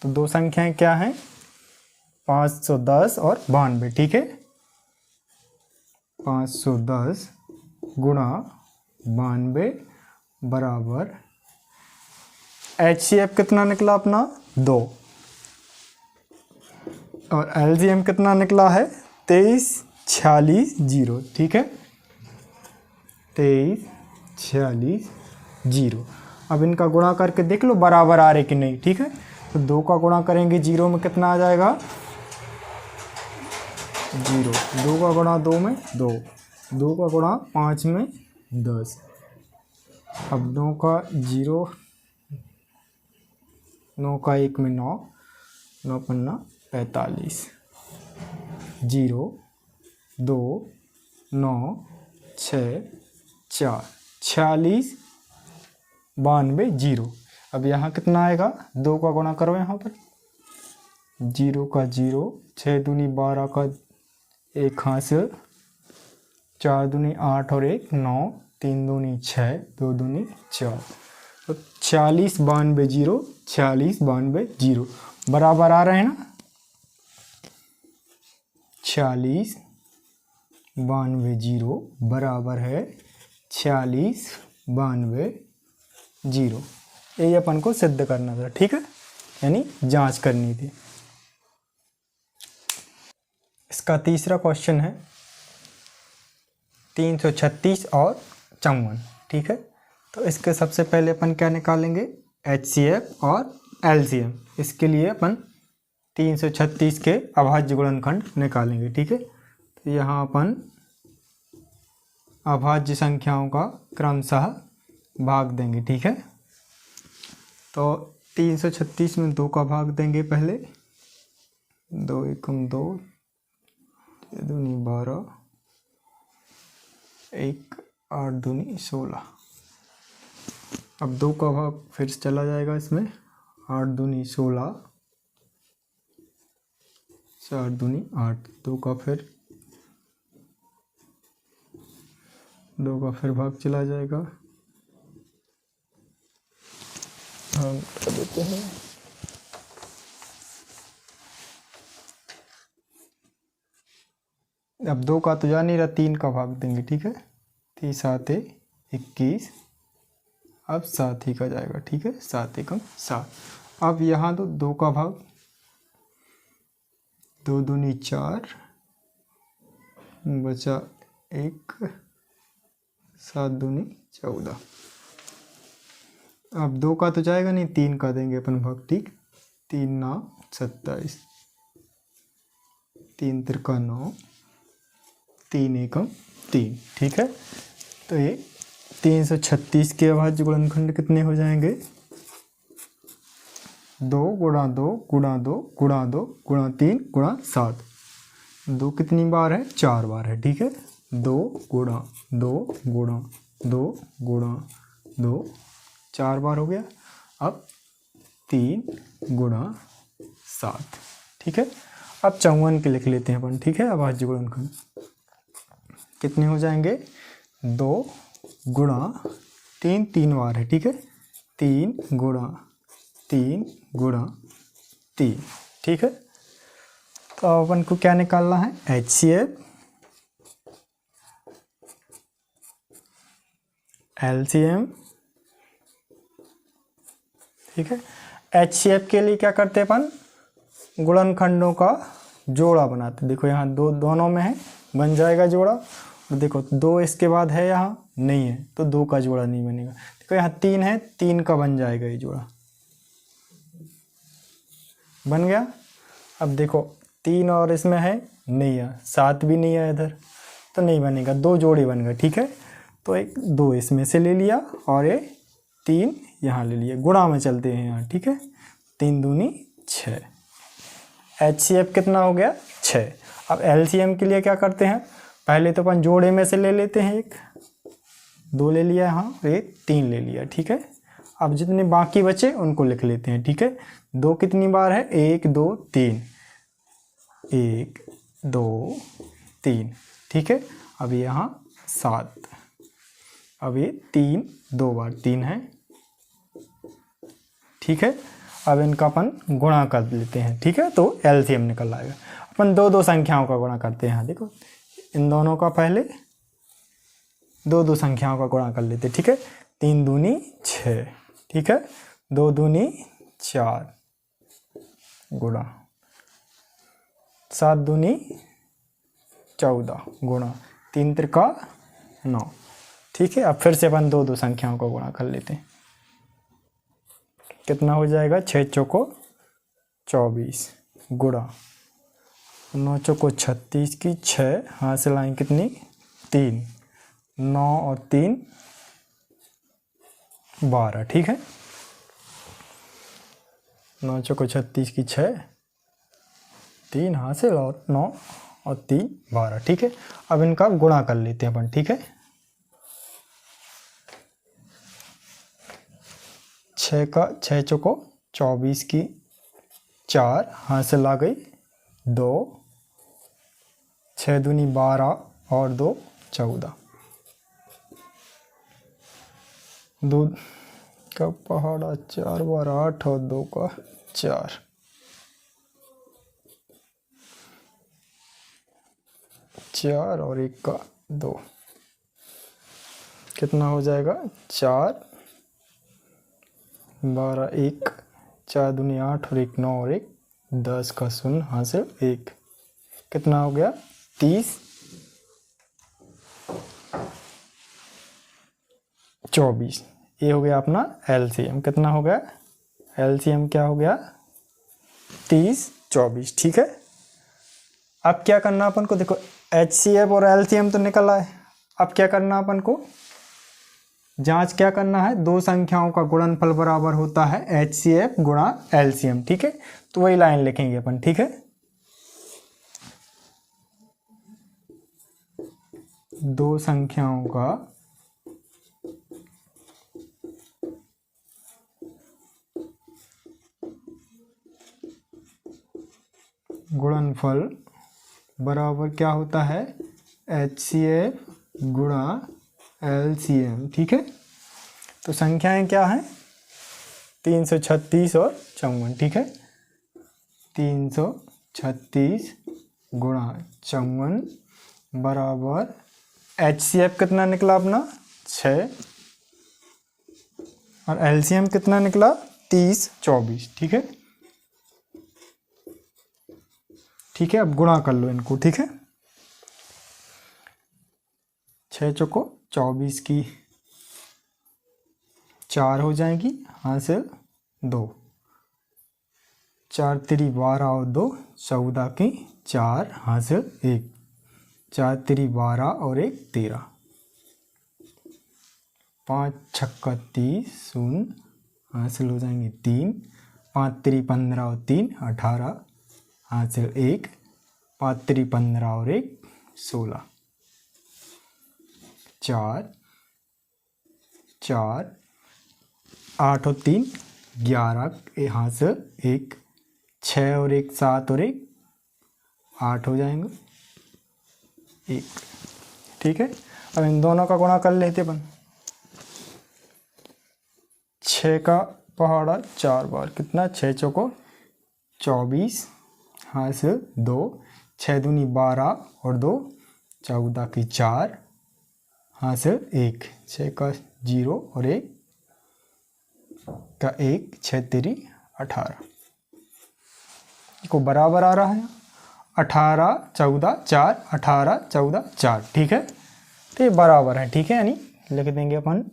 तो दो संख्याएं क्या हैं, 510 और 92। ठीक है, 510 गुणा 92 बराबर HCF कितना निकला अपना 2 और LCM कितना निकला है 23 46 0। ठीक है 23 46 0। अब इनका गुणा करके देख लो बराबर आ रहे कि नहीं। ठीक है तो 2 का गुणा करेंगे 0 में कितना आ जाएगा 0। 2 का गुणा 2 में 2, 2 का गुणा 5 में 10। अब 9 का 0, 9 का 1 में 9, 9 पन्ना 45, 0 2 9 6 4 46 92 0। अब यहाँ कितना आएगा 2 का गुणा करो यहाँ पर 0 का 0, 6 दूनी 12 का 1 हाथ से 4 दूनी 8 और 1 9, 3 दूनी 6, 2 दूनी 4 तो 46 92 0, 46 92 0 बराबर आ रहे हैं ना। 46 92 0 बराबर है 46 92 0। यही अपन को सिद्ध करना था। ठीक है यानी जांच करनी थी। इसका तीसरा क्वेश्चन है 336 और 54। ठीक है तो इसके सबसे पहले अपन क्या निकालेंगे HCF और LCM। इसके लिए अपन 336 के अभाज्य गुणनखंड निकालेंगे। ठीक है तो यहाँ अपन अभाज्य संख्याओं का क्रमशः भाग देंगे। ठीक है तो 336 में 2 का भाग देंगे पहले 2 एकम 2, 2 दूनी 12, 1 8 दूनी 16। अब 2 का भाग फिर से चला जाएगा इसमें 8 दूनी 16, 4 दूनी 8, 2 का फिर भाग चला जाएगा। हम कर देते हैं अब 2 का तो जा नहीं रहा 3 का भाग देंगे। ठीक है 3 7 21, अब 7 ही का जाएगा। ठीक है 7 एकम 7। अब यहाँ तो 2 का भाग 2 दूनी 4 बचा 1, 7 दूनी 14। अब 2 का तो जाएगा नहीं 3 का देंगे अपन भाग। ठीक 3 9 27, 3 तिरका 9, 3 एकम 3। ठीक है तो ये 336 के अभाज्य गुणनखंड कितने हो जाएंगे 2 गुणा 2 गुणा 2 गुणा 2 गुणा 3 गुणा 7। 2 कितनी बार है 4 बार है। ठीक है 2 गुणा 2 गुणा 2 गुणा 2 4 बार हो गया। अब 3 गुणा 7। ठीक है अब 54 के लिख लेते हैं अपन। ठीक है अभाज्य गुणनखंड कितने हो जाएंगे 2 गुणा 3 3 बार है। ठीक है 3 गुणा 3 गुणा 3। ठीक है तो अपन को क्या निकालना है HCF LCM। ठीक है HCF के लिए क्या करते हैं अपन गुणनखंडों का जोड़ा बनाते। देखो यहाँ दोनों में है बन जाएगा जोड़ा। और देखो 2 इसके बाद है यहाँ नहीं है तो 2 का जोड़ा नहीं बनेगा। देखो यहाँ 3 है 3 का बन जाएगा ये जोड़ा बन गया। अब देखो 3 और इसमें है नहीं है 7 भी नहीं है इधर तो नहीं बनेगा 2 जोड़े बन गए। ठीक है तो एक 2 इसमें से ले लिया और ये 3 यहाँ ले लिया गुणा में चलते हैं यहाँ। ठीक है 3 दूनी 6। HCF कितना हो गया 6। अब LCM के लिए क्या करते हैं पहले तो अपन जोड़े में से ले लेते हैं 1 2 ले लिया यहाँ और 3 ले लिया। ठीक है अब जितने बाकी बचे उनको लिख लेते हैं। ठीक है 2 कितनी बार है 1 2 3 1 2 3। ठीक है अब यहाँ 7। अब ये 3 2 बार 3 है। ठीक है अब इनका अपन गुणा कर लेते हैं। ठीक है तो LCM निकल आएगा। अपन 2 2 संख्याओं का गुणा करते हैं। देखो इन दोनों का पहले दो दो संख्याओं का गुणा कर लेते, ठीक है। 3 दूनी 6, ठीक है। 2 दूनी 4 गुणा 7 दूनी 14 गुणा 3 त्रिका 9, ठीक है। अब फिर से अपन दो दो संख्याओं को गुणा कर लेते हैं। कितना हो जाएगा, 6 चौको 24 गुणा 9 चौको 36 की 6, हाथ से लाएँ कितनी 3, 9 और 3 12, ठीक है। 9 चौको 36 की 6, 3 हासिल और 9 और 3 12, ठीक है। अब इनका गुणा कर लेते हैं अपन, ठीक है। 6 चौको 24 की 4, हासिल आ गई 2, 6 दूनी 12 और 2 14, 2 का पहाड़ा 4 बार 8 और 2 का 4, 4 और 1 का 2, कितना हो जाएगा 4 12 1, 4 दूनी 8 और 1 9 और 1 10 का 0 हासिल 1, कितना हो गया 30 24। ये हो गया अपना एलसीएम। कितना हो गया एलसीएम, क्या हो गया 30 24, ठीक है। अब क्या करना अपन को, देखो एचसीएफ और एलसीएम तो निकल आए। अब क्या करना अपन को, जांच क्या करना है, दो संख्याओं का गुणनफल बराबर होता है एचसीएफ गुणा एलसीएम, ठीक है। तो वही लाइन लिखेंगे अपन, ठीक है। दो संख्याओं का गुणनफल बराबर क्या होता है एचसीएफ गुणा एलसीएम, ठीक है। तो संख्याएं क्या हैं 336 और 54, ठीक है। 336 गुणा 54 बराबर एचसीएफ कितना निकला अपना 6 और एलसीएम कितना निकला 30 24, ठीक है। ठीक है, अब गुणा कर लो इनको, ठीक है। 6 चौको 24 की 4 हो जाएगी, हासिल 2, 4 3 12 और 2 14 की 4 हासिल 1, 4 3 12 और 1 13, 5 छक्का 30 0 हासिल हो जाएंगे 3, 5 3 15 और 3 18 हासिल 1, 5 3 15 और 1 16, 4 4 8 और 3 11 हासिल 1, 6 और 1 7 और 1 8 हो जाएंगे 1, ठीक है। अब इन दोनों का गुणा कर लेते अपन। 6 का पहाड़ा 4 बार, कितना 6 चौको 24 हासिल 2, 6 दूनी 12 और 2 14 की 4 हासिल 1, 6 का 0 और 1 का 1, 6 3 18 को बराबर आ रहा है 18 14 4 18 14 4, ठीक है। तो ये बराबर है, ठीक है, यानी लिख देंगे अपन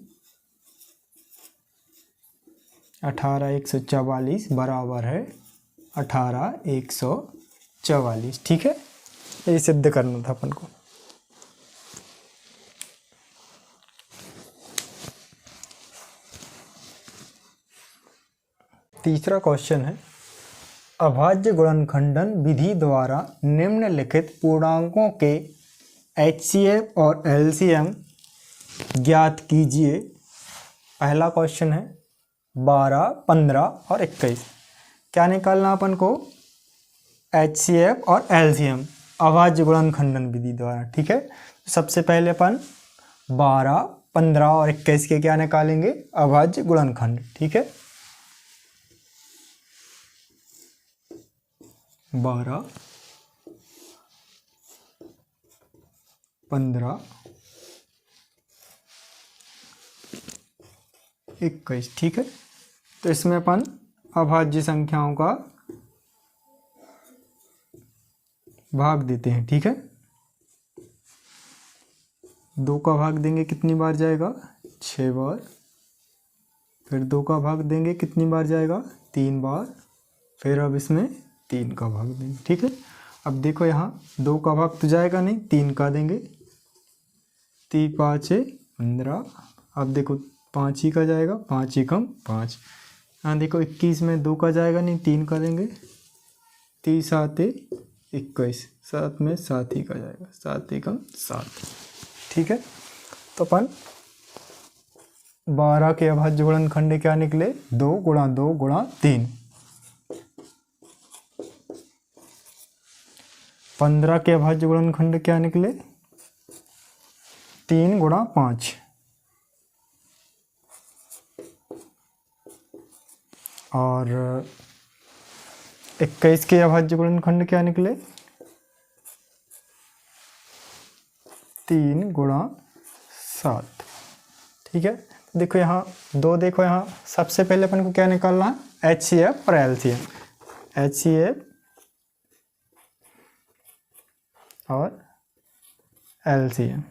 18 144 बराबर है 18 144, ठीक है। ये सिद्ध करना था अपन को। तीसरा क्वेश्चन है, अभाज्य गुणनखंडन विधि द्वारा निम्नलिखित पूर्णांकों के एचसीएफ और एलसीएम ज्ञात कीजिए। पहला क्वेश्चन है 12 15 और 21। क्या निकालना अपन को एचसीएफ और एलसीएम अभाज्य गुणनखंडन विधि द्वारा, ठीक है। सबसे पहले अपन 12 15 और 21 के क्या निकालेंगे अभाज्य गुणनखंड, ठीक है। 12 15, 21। ठीक है, तो इसमें अपन अभाज्य संख्याओं का भाग देते हैं। ठीक है, 2 का भाग देंगे कितनी बार जाएगा, 6 बार। फिर 2 का भाग देंगे कितनी बार जाएगा, 3 बार। फिर अब इसमें 3 का भाग देंगे। ठीक है, अब देखो यहाँ 2 का भाग तो जाएगा नहीं, 3 का देंगे, 3 5 15। अब देखो 5 ही का जाएगा, 5 एकम 5। यहाँ देखो 21 में 2 का जाएगा नहीं, 3 का देंगे, 3 7 21, 7 में 7 ही का जाएगा, 7 एकम 7। ठीक है, तो अपन 12 के अभाज्य गुणनखंड क्या निकले, 2 गुणा 2 गुणा 3। 15 के अभाज्य गुणनखंड क्या निकले, 3 गुणा 5। और 21 के अभाज्य गुणनखंड क्या निकले, 3 गुणा 7। ठीक है, देखो यहाँ 2, देखो यहाँ सबसे पहले अपन को क्या निकालना है, HCF और LCM। HCF और LCM।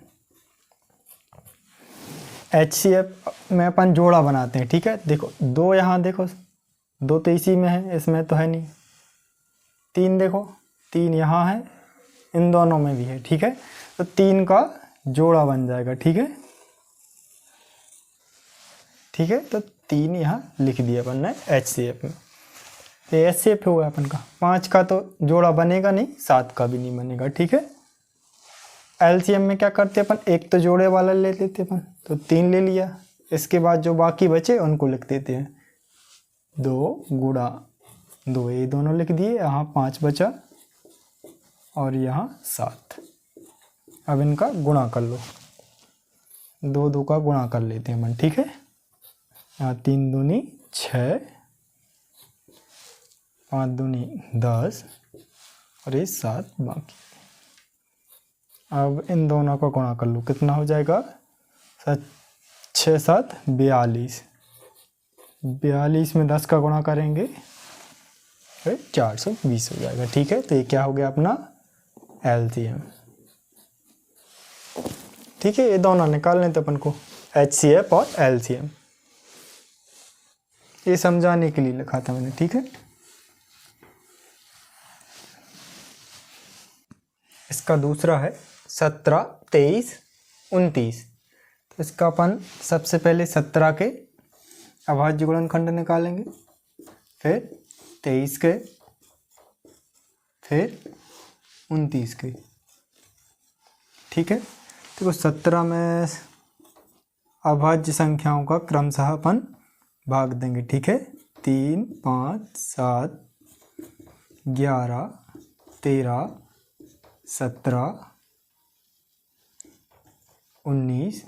HCF में अपन जोड़ा बनाते हैं। ठीक है, देखो 2 यहाँ देखो, 2 तो इसी में है, इसमें तो है नहीं। 3 देखो, 3 यहाँ है, इन दोनों में भी है। ठीक है, तो 3 का जोड़ा बन जाएगा। ठीक है, ठीक है, तो 3 यहाँ लिख दिया अपन ने HCF में। ये HCF हुआ अपन का। 5 का तो जोड़ा बनेगा नहीं, 7 का भी नहीं बनेगा। ठीक है, LCM में क्या करते अपन, एक तो जोड़े वाला ले लेते अपन, तो 3 ले लिया। इसके बाद जो बाकी बचे उनको लिख देते हैं, 2 गुणा 2, ये दोनों लिख दिए। यहाँ 5 बचा और यहाँ 7। अब इनका गुणा कर लो, 2 2 का गुणा कर लेते हैं अपन। ठीक है, यहाँ 3 दूनी 6, 5 दूनी 10 और ये 7 बाकी। अब इन दोनों का गुणा कर लो, कितना हो जाएगा, 6 7 42। 42 में 10 का गुणा करेंगे फिर 420 हो जाएगा। ठीक है, तो ये क्या हो गया अपना LCM। ठीक है, ये दोनों निकालने थे अपन को, HCF और LCM। ये समझाने के लिए लिखा था मैंने। ठीक है, इसका दूसरा है 17 23 29। तो इसका अपन सबसे पहले 17 के अभाज्य गुणनखंड निकालेंगे, फिर 23 के, फिर 29 के। ठीक है, देखो 17 में अभाज्य संख्याओं का क्रमशः अपन भाग देंगे। ठीक है, 3 5 7 11 13 17 19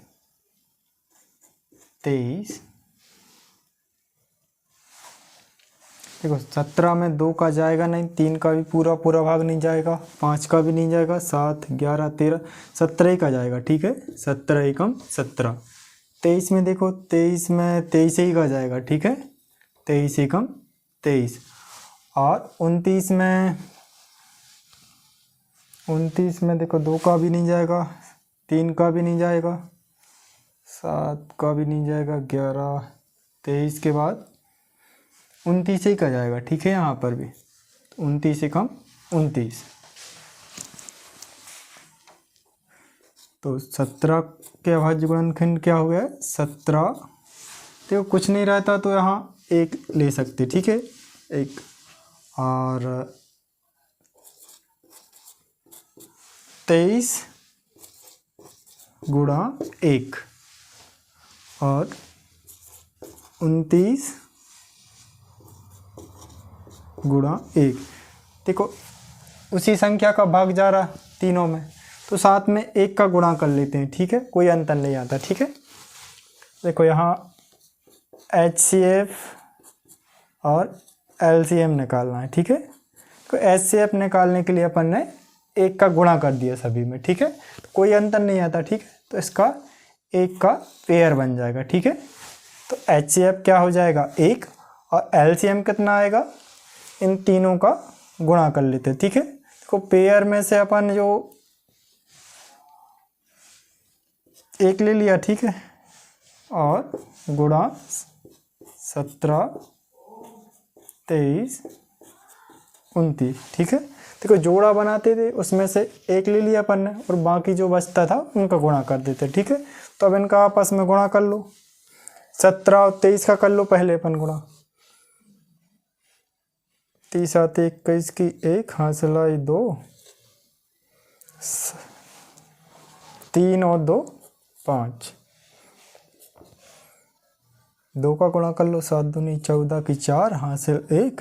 23। देखो 17 में 2 का जाएगा नहीं, 3 का भी पूरा पूरा भाग नहीं जाएगा, 5 का भी नहीं जाएगा, 7 11 13 17 ही का जाएगा। ठीक है, 17 एकम 17। 23 में देखो, 23 में 23 ही का जाएगा। ठीक है, 23 एकम 23। और 29 में देखो 2 का भी नहीं जाएगा, 3 का भी नहीं जाएगा, 7 का भी नहीं जाएगा, 11 23 के बाद 29 ही का जाएगा। ठीक है, यहाँ पर भी 29 एकम 29। तो 17 के अभाज्य गुणनखंड क्या हो गया, 17। देखो कुछ नहीं रहता तो यहाँ 1 ले सकते। ठीक है, 1 और 23 गुणा 1 और 29 गुणा 1। देखो उसी संख्या का भाग जा रहा तीनों में, तो साथ में 1 का गुणा कर लेते हैं। ठीक है, कोई अंतर नहीं आता। ठीक है, देखो यहाँ HCF और LCM निकालना है। ठीक है, तो HCF निकालने के लिए अपन ने 1 का गुणा कर दिया सभी में, ठीक है, तो कोई अंतर नहीं आता, ठीक है, तो इसका 1 का पेयर बन जाएगा, ठीक है। तो HCF क्या हो जाएगा 1, और LCM कितना आएगा, इन तीनों का गुणा कर लेते हैं, ठीक है। तो पेयर में से अपन जो 1 ले लिया, ठीक है, और गुणा 17, 23, 29, ठीक है। देखो जोड़ा बनाते थे उसमें से 1 ले लिया अपन ने और बाकी जो बचता था उनका गुणा कर देते, ठीक है। तो अब इनका आपस में गुणा कर लो, 17 और 23 का कर लो पहले अपन गुणा, 30 आते 21 की 1 हासिल आई 2, 3 और 2 5, 2 का गुणा कर लो, 7 दूनी 14 की 4 हासिल 1,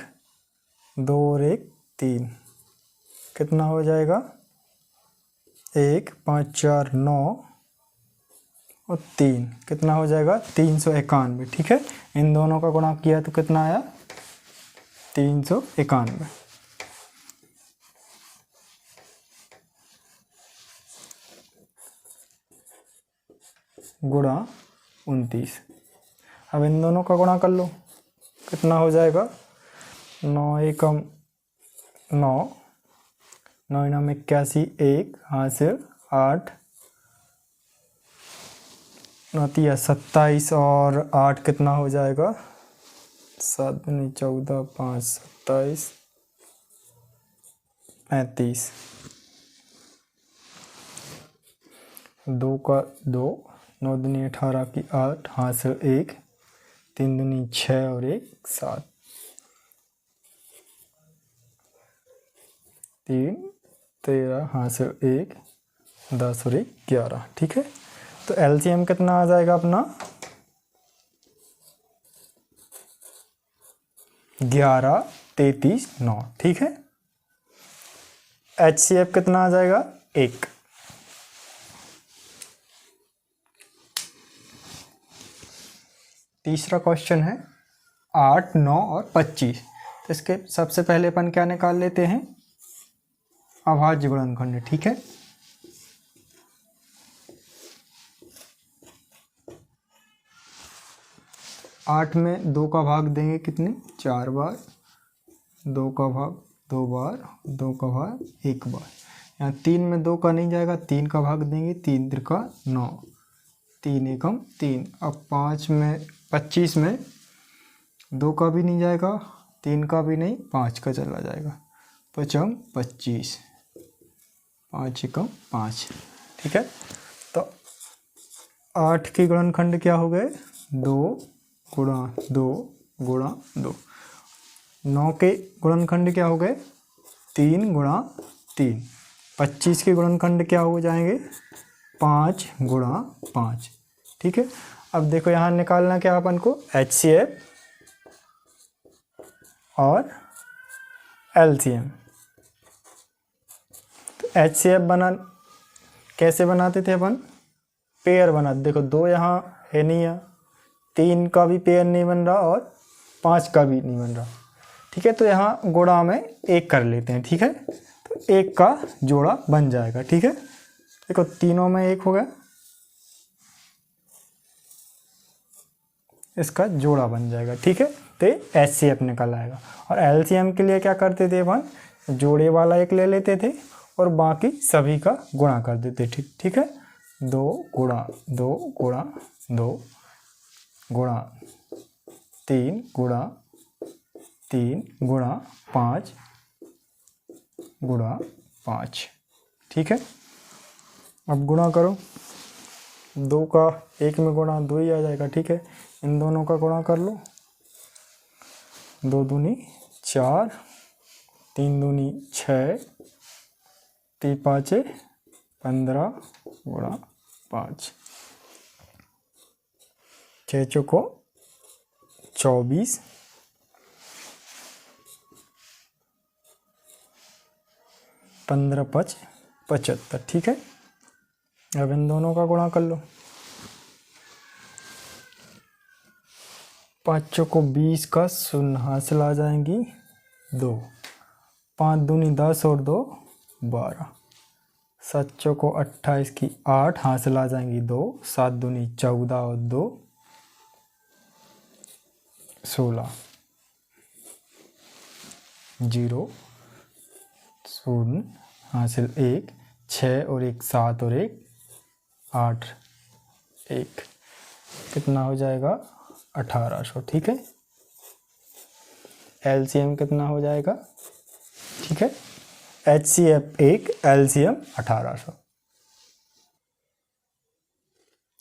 2 और 1 3, कितना हो जाएगा 1 5 4 9 और 3, कितना हो जाएगा 391, ठीक है। इन दोनों का गुणा किया तो कितना आया 391, गुणा 29। अब इन दोनों का गुणा कर लो, कितना हो जाएगा 9 एकम 9, 9 नाम 81 1 हासिल 8, 9 27 और 8 कितना हो जाएगा 7 दूनी 14 5 27 35, 2 का 2, 9 दूनी 18 की 8 हासिल 1, 3 दूनी 6 और 1 7, 3 13 हासिल 1 10 और 1 11, ठीक है। तो LCM कितना आ जाएगा अपना 11 33 9, ठीक है। HCF कितना आ जाएगा 1। तीसरा क्वेश्चन है 8 9 और 25। तो इसके सबसे पहले अपन क्या निकाल लेते हैं, अभाज्य गुणनखंड, ठीक है। आठ में 2 का भाग देंगे कितने 4 बार, 2 का भाग 2 बार, 2 का भाग 1 बार। यहाँ 3 में 2 का नहीं जाएगा, 3 का भाग देंगे, 3 त्रिका 9, 3 एकम 3। अब 5 में 25 में 2 का भी नहीं जाएगा, 3 का भी नहीं, 5 का चला जाएगा, 5 25, 5 एकम 5, ठीक है। तो 8 के गुणनखंड क्या हो गए 2 गुणा 2 गुणा 2। 9 के गुणनखंड क्या हो गए 3 गुणा 3। 25 के गुणनखंड क्या हो जाएंगे 5 गुणा 5, ठीक है। अब देखो यहाँ निकालना क्या अपन को HCF और LCM। तो HCF बना कैसे बनाते थे अपन, पेयर बनाते, देखो 2 यहाँ है नहीं है, 3 का भी पेयर नहीं बन रहा और 5 का भी नहीं बन रहा, ठीक है। तो यहाँ गुणा में 1 कर लेते हैं, ठीक है। तो 1 का जोड़ा बन जाएगा, ठीक है। देखो तीनों में 1 हो गया, इसका जोड़ा बन जाएगा, ठीक है। तो HCF निकल आएगा। और LCM के लिए क्या करते थे अपन, जोड़े वाला 1 ले लेते थे और बाकी सभी का गुणा कर देते, ठीक है। 2 गुणा 2 गुणा 2 गुणा 3 गुणा 3 गुणा 5 गुणा 5, ठीक है। अब गुणा करो, 2 का 1 में गुणा 2 ही आ जाएगा, ठीक है। इन दोनों का गुणा कर लो, 2 दूनी 4, 3 दूनी 6, 3 5 15 गुणा 5, 6 चौको 24, 15 5 75, ठीक है। अब इन दोनों का गुणा कर लो, 5 चौको 20 का शून्य हासिल आ जाएंगी 2, 5 दूनी 10 और 2 12, 7 चौको 28 की 8 हासिल आ जाएंगी 2, 7 दूनी 14 और 2 16, 0 0 हासिल 1, 6 और 1 7 और 1 8 1, कितना हो जाएगा 1800। ठीक है, एलसीएम कितना हो जाएगा, ठीक है, HCF 1, LCM 1800।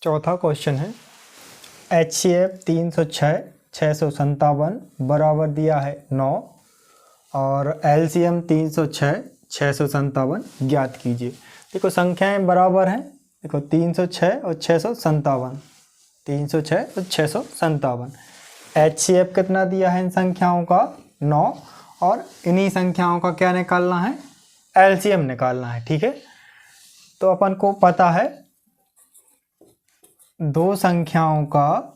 चौथा क्वेश्चन है HCF 306 657 बराबर दिया है 9 और LCM 306 657 ज्ञात कीजिए। देखो संख्याएं बराबर हैं, देखो 306 और 657, 306 और 657। HCF कितना दिया है इन संख्याओं का 9 और इन्हीं संख्याओं का क्या निकालना है, LCM निकालना है। ठीक है, तो अपन को पता है दो संख्याओं का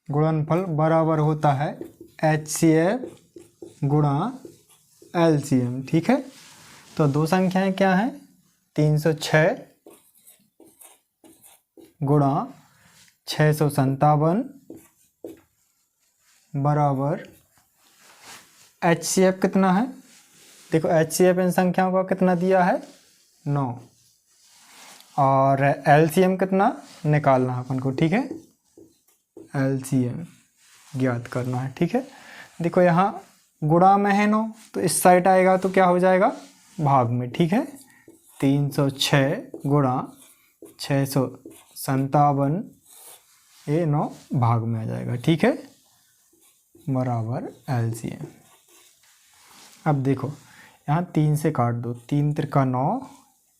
गुणनफल बराबर होता है HCF गुणा LCM। ठीक है, तो दो संख्याएं क्या हैं, 306 गुणा 657 बराबर HCF कितना है, देखो HCF इन संख्याओं का कितना दिया है 9 और LCM कितना निकालना है अपन को। ठीक है, LCM ज्ञात करना है। ठीक है, देखो यहाँ गुणा में है 9 तो इस साइड आएगा तो क्या हो जाएगा भाग में। ठीक है, 306 गुणा 657 ये 9 भाग में आ जाएगा। ठीक है, बराबर LCM। अब देखो यहाँ 3 से काट दो, 3 त्रिका 9,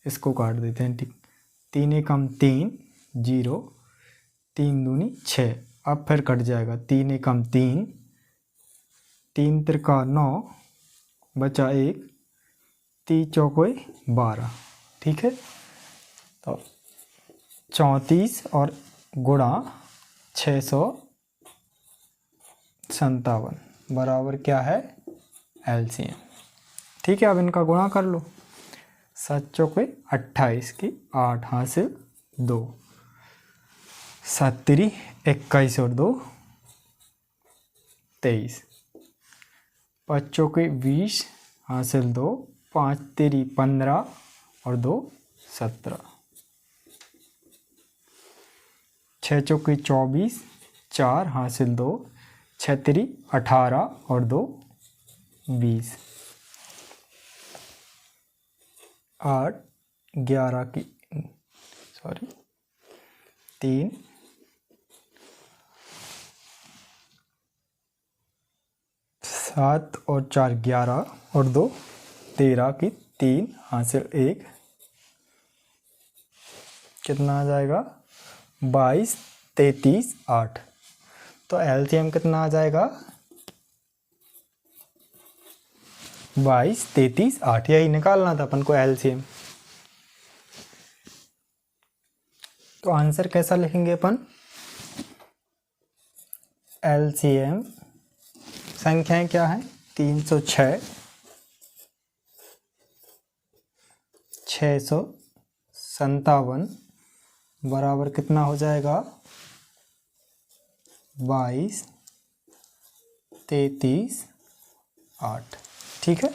इसको काट देते हैं। ठीक, 3 एकम 3 0, 3 दूनी 6, अब फिर कट जाएगा 3 एकम 3, 3 त्रिका 9 बचा 1, 3 चौकों 12। ठीक है, तो 34 और गुणा 657 बराबर क्या है LCM। ठीक है, अब इनका गुणा कर लो, 7 चौके 28 की 8 हासिल 2, 7 तिरी 21 और 2 23, 5 चौके 20 हासिल 2, 5 तिरी 15 और 2 17, 6 चौके 24, 4 हासिल 2, 6 तिरी 18 और 2 20, 8 11 की 3 7 और 4 11 और 2 13 की 3 हासिल 1, कितना आ जाएगा 22 33 8। तो LCM कितना आ जाएगा 22 33 8, यही निकालना था अपन को LCM। तो आंसर कैसा लिखेंगे अपन, LCM संख्याएं क्या है 306 657 बराबर कितना हो जाएगा 22 33 8। ठीक है।